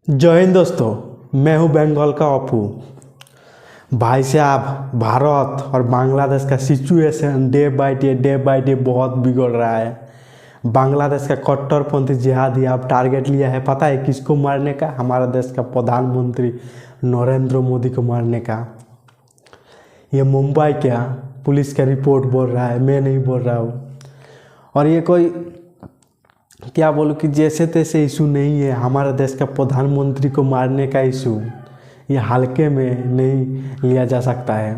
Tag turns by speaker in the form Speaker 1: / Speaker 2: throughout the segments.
Speaker 1: जय हिंद दोस्तों, मैं हूं बंगाल का अपू। भाई साहब, भारत और बांग्लादेश का सिचुएशन डे बाय डे बहुत बिगड़ रहा है। बांग्लादेश का कट्टरपंथी जिहादी अब टारगेट लिया है, पता है किसको मारने का? हमारा देश का प्रधानमंत्री नरेंद्र मोदी को मारने का। ये मुंबई क्या पुलिस का रिपोर्ट बोल रहा है, मैं नहीं बोल रहा हूँ। और ये कोई क्या बोलूँ कि जैसे तैसे इशू नहीं है, हमारे देश का प्रधानमंत्री को मारने का इशू ये हल्के में नहीं लिया जा सकता है।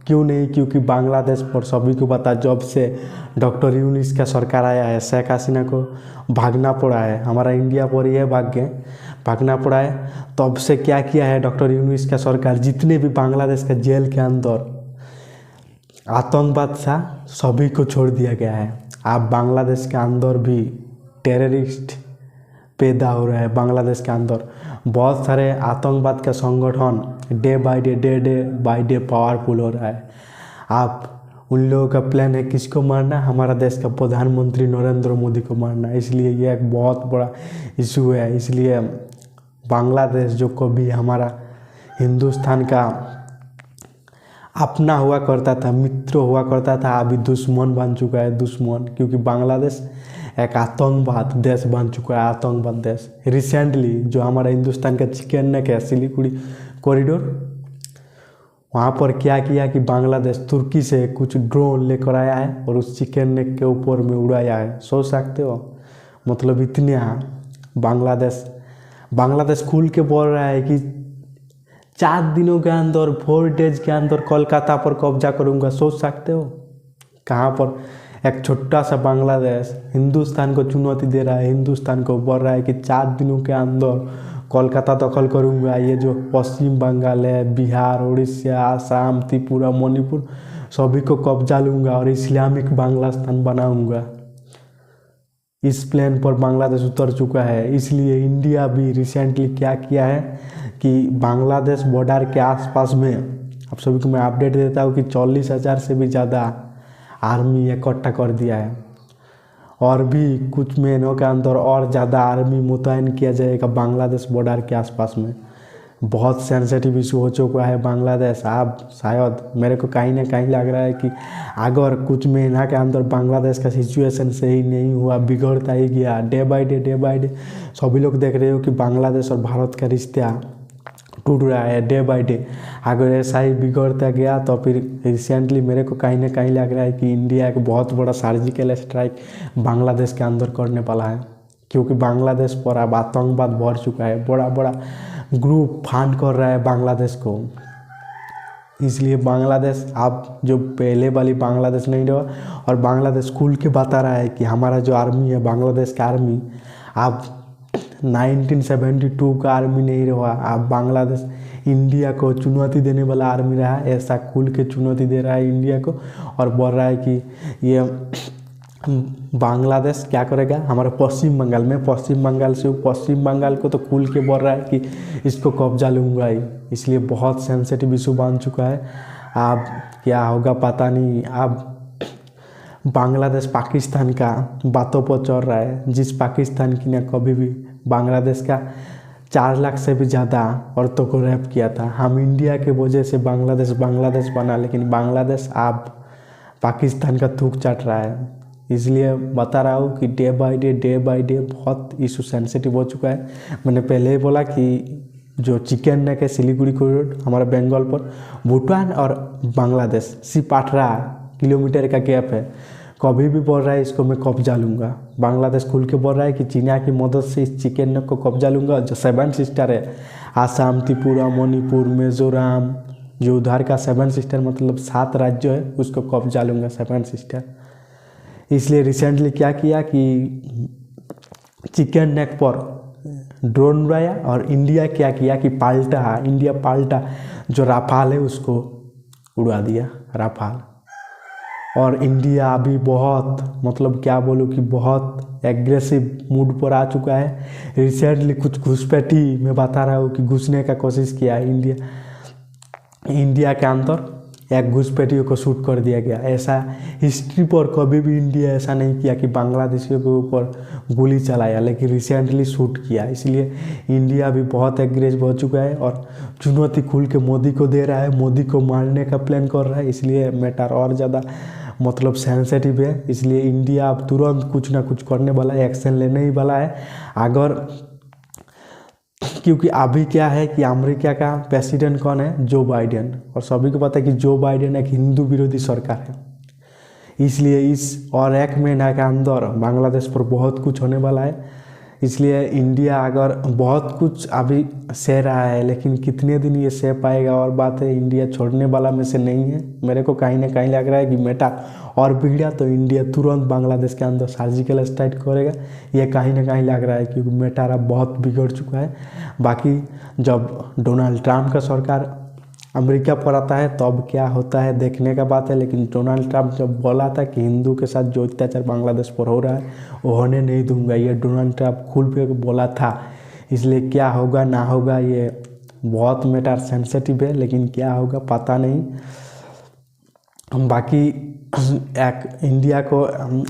Speaker 1: क्यों नहीं? क्योंकि बांग्लादेश पर सभी को पता, जब से डॉक्टर यूनिस का सरकार आया है, शेख हसीना को भागना पड़ा है, हमारा इंडिया पर यह भागना पड़ा है। तब से क्या किया है डॉक्टर यूनिस का सरकार? जितने भी बांग्लादेश का जेल के अंदर आतंकवाद था सभी को छोड़ दिया गया है। अब बांग्लादेश के अंदर भी टेररिस्ट पैदा हो रहा है। बांग्लादेश के अंदर बहुत सारे आतंकवाद का संगठन डे बाय डे पावरफुल हो रहा है। आप उन लोगों का प्लान है किसको मारना? हमारा देश का प्रधानमंत्री नरेंद्र मोदी को मारना। इसलिए यह एक बहुत बड़ा इशू है। इसलिए बांग्लादेश जो कभी हमारा हिंदुस्तान का अपना हुआ करता था, मित्र हुआ करता था, अभी दुश्मन बन चुका है। दुश्मन, क्योंकि बांग्लादेश एक आतंकवाद देश बन चुका है। आतंकवाद देश। रिसेंटली जो हमारा हिंदुस्तान का चिकन नेक है, सिलीगुड़ी कॉरिडोर, वहाँ पर क्या किया कि बांग्लादेश तुर्की से कुछ ड्रोन लेकर आया है और उस चिकन नेक के ऊपर में उड़ाया है। सोच सकते हो? मतलब इतने बांग्लादेश खुल के बोल रहा है कि 4 दिनों के अंदर, 4 डेज के अंदर कोलकाता पर कब्जा करूंगा। सोच सकते हो? कहाँ पर एक छोटा सा बांग्लादेश हिंदुस्तान को चुनौती दे रहा है, हिंदुस्तान को बोल रहा है कि 4 दिनों के अंदर कोलकाता दखल करूंगा। ये जो पश्चिम बंगाल है, बिहार, उड़ीसा, आसाम, त्रिपुरा, मणिपुर, सभी को कब्जा लूँगा और इस्लामिक बांग्लादेश बनाऊँगा। इस प्लान पर बांग्लादेश उतर चुका है। इसलिए इंडिया भी रिसेंटली क्या किया है कि बांग्लादेश बॉर्डर के आसपास में, आप सभी को मैं अपडेट देता हूँ कि 40,000 से भी ज़्यादा आर्मी इकट्ठा कर दिया है। और भी कुछ महीनों के अंदर और ज़्यादा आर्मी मुतयन किया जाएगा बांग्लादेश बॉर्डर के आसपास में। बहुत सेंसिटिव इशू हो चुका है बांग्लादेश। अब शायद मेरे को कहीं ना कहीं लग रहा है कि अगर कुछ महीना के अंदर बांग्लादेश का सिचुएशन सही नहीं हुआ, बिगड़ता ही गया डे बाय डे, सभी लोग देख रहे हो कि बांग्लादेश और भारत का रिश्ता टूट रहा है डे बाय डे। अगर ऐसा ही बिगड़ता गया तो फिर रिसेंटली मेरे को कहीं ना कहीं लग रहा है कि इंडिया एक बहुत बड़ा सर्जिकल स्ट्राइक बांग्लादेश के अंदर करने वाला है। क्योंकि बांग्लादेश पर अब आतंकवाद बढ़ चुका है, बड़ा बड़ा ग्रुप फंड कर रहा है बांग्लादेश को। इसलिए बांग्लादेश अब जो पहले वाली बांग्लादेश नहीं रहा। और बांग्लादेश खुल के बता रहा है कि हमारा जो आर्मी है, बांग्लादेश का आर्मी अब 1972 का आर्मी नहीं रहा। अब बांग्लादेश इंडिया को चुनौती देने वाला आर्मी रहा। ऐसा खुल के चुनौती दे रहा है इंडिया को और बोल रहा है कि ये बांग्लादेश क्या करेगा हमारे पश्चिम बंगाल में, पश्चिम बंगाल को तो खुल के बोल रहा है कि इसको कब्जा लूँगा ही। इसलिए बहुत सेंसिटिव इशू बन चुका है। अब क्या होगा पता नहीं। अब बांग्लादेश पाकिस्तान का बातों पर चल रहा है, जिस पाकिस्तान की ने कभी भी बांग्लादेश का 4 लाख से भी ज़्यादा औरतों को रेप किया था। हम इंडिया के वजह से बांग्लादेश बना, लेकिन बांग्लादेश अब पाकिस्तान का थूक चाट रहा है। इसलिए बता रहा हूँ कि डे बाय डे बहुत इशू सेंसिटिव हो चुका है। मैंने पहले ही बोला कि जो चिकन नेक है, सिलीगुड़ी कॉरिडोर, हमारे बंगाल पर भूटान और बांग्लादेश सिर्फ 18 किलोमीटर का गैप है। कभी भी बोल रहा है इसको मैं कब्जा लूँगा। बांग्लादेश खुल के बोल रहा है कि चीना की मदद से इस चिकन नेक को कब्जा लूँगा। जो 7 सिस्टर है, आसाम, त्रिपुरा, मणिपुर, मिजोरम, जो उधर का 7 सिस्टर मतलब 7 राज्य है, उसको कब्जा लूँगा 7 सिस्टर। इसलिए रिसेंटली क्या किया कि चिकन नेक पर ड्रोन उड़ाया और इंडिया क्या किया कि इंडिया पाल्टा जो राफाल है उसको उड़ा दिया, राफाल। और इंडिया अभी बहुत मतलब क्या बोलूँ कि बहुत एग्रेसिव मूड पर आ चुका है। रिसेंटली कुछ घुसपैठी मैं बता रहा हूँ कि घुसने का कोशिश किया इंडिया के अंदर एक घुसपैठियों को शूट कर दिया गया। ऐसा हिस्ट्री पर कभी भी इंडिया ऐसा नहीं किया कि बांग्लादेशियों के ऊपर गोली चलाया, लेकिन रिसेंटली शूट किया। इसलिए इंडिया भी बहुत एग्रेसिव हो चुका है और चुनौती खुल के मोदी को दे रहा है, मोदी को मारने का प्लान कर रहा है। इसलिए मैटर और ज़्यादा मतलब सेंसिटिव है। इसलिए इंडिया अब तुरंत कुछ ना कुछ करने वाला है, एक्शन लेने ही वाला है। अगर क्योंकि अभी क्या है कि अमेरिका का प्रेसिडेंट कौन है? जो बाइडेन, और सभी को पता है कि जो बाइडेन एक हिंदू विरोधी सरकार है। इसलिए इस और एक महीना के अंदर बांग्लादेश पर बहुत कुछ होने वाला है। इसलिए इंडिया अगर बहुत कुछ अभी सह रहा है, लेकिन कितने दिन ये सह पाएगा और बात है। इंडिया छोड़ने वाला में से नहीं है। मेरे को कहीं ना कहीं लग रहा है कि मैटर और बिगड़ा तो इंडिया तुरंत बांग्लादेश के अंदर सर्जिकल स्ट्राइक करेगा। ये कहीं ना कहीं लग रहा है, क्योंकि मैटर अब बहुत बिगड़ चुका है। बाकी जब डोनाल्ड ट्रंप का सरकार अमेरिका पर आता है तब क्या होता है देखने का बात है। लेकिन डोनाल्ड ट्रंप जब बोला था कि हिंदू के साथ जो अत्याचार बांग्लादेश पर हो रहा है वो होने नहीं दूंगा, ये डोनाल्ड ट्रंप खुल पे बोला था। इसलिए क्या होगा ना होगा ये बहुत मैटर सेंसिटिव है, लेकिन क्या होगा पता नहीं। बाकी एक इंडिया को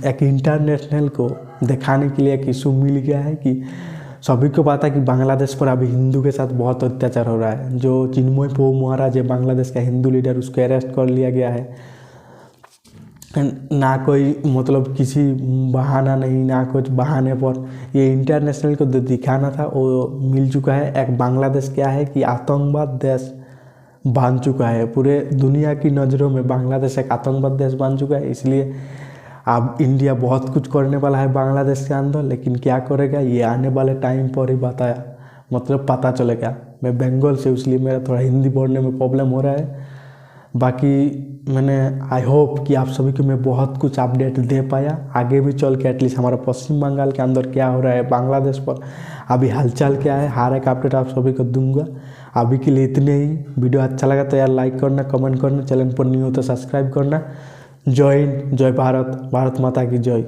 Speaker 1: एक इंटरनेशनल को दिखाने के लिए एक इशू मिल गया है कि सभी को पता है कि बांग्लादेश पर अभी हिंदू के साथ बहुत अत्याचार हो रहा है। जो चिन्मय पो महाराज है बांग्लादेश का हिंदू लीडर, उसको अरेस्ट कर लिया गया है। ना कोई मतलब किसी बहाना नहीं, ना कुछ बहाने पर ये इंटरनेशनल को दिखाना था वो मिल चुका है। एक बांग्लादेश क्या है कि आतंकवाद देश बन चुका है। पूरे दुनिया की नज़रों में बांग्लादेश एक आतंकवाद देश बन चुका है। इसलिए अब इंडिया बहुत कुछ करने वाला है बांग्लादेश के अंदर, लेकिन क्या करेगा ये आने वाले टाइम पर ही पता चलेगा। मैं बंगाल से, इसलिए मेरा थोड़ा हिंदी पढ़ने में प्रॉब्लम हो रहा है। बाकी मैंने आई होप कि आप सभी को मैं बहुत कुछ अपडेट दे पाया। आगे भी चल के एटलीस्ट हमारा पश्चिम बंगाल के अंदर क्या हो रहा है, बांग्लादेश पर अभी हालचाल क्या है, हर एक अपडेट आप सभी को दूंगा। अभी के लिए इतने ही। वीडियो अच्छा लगा तो यार लाइक करना, कमेंट करना, चैनल पर न्यू हो तो सब्सक्राइब करना। जय हिंद, जय भारत, भारत माता की जय।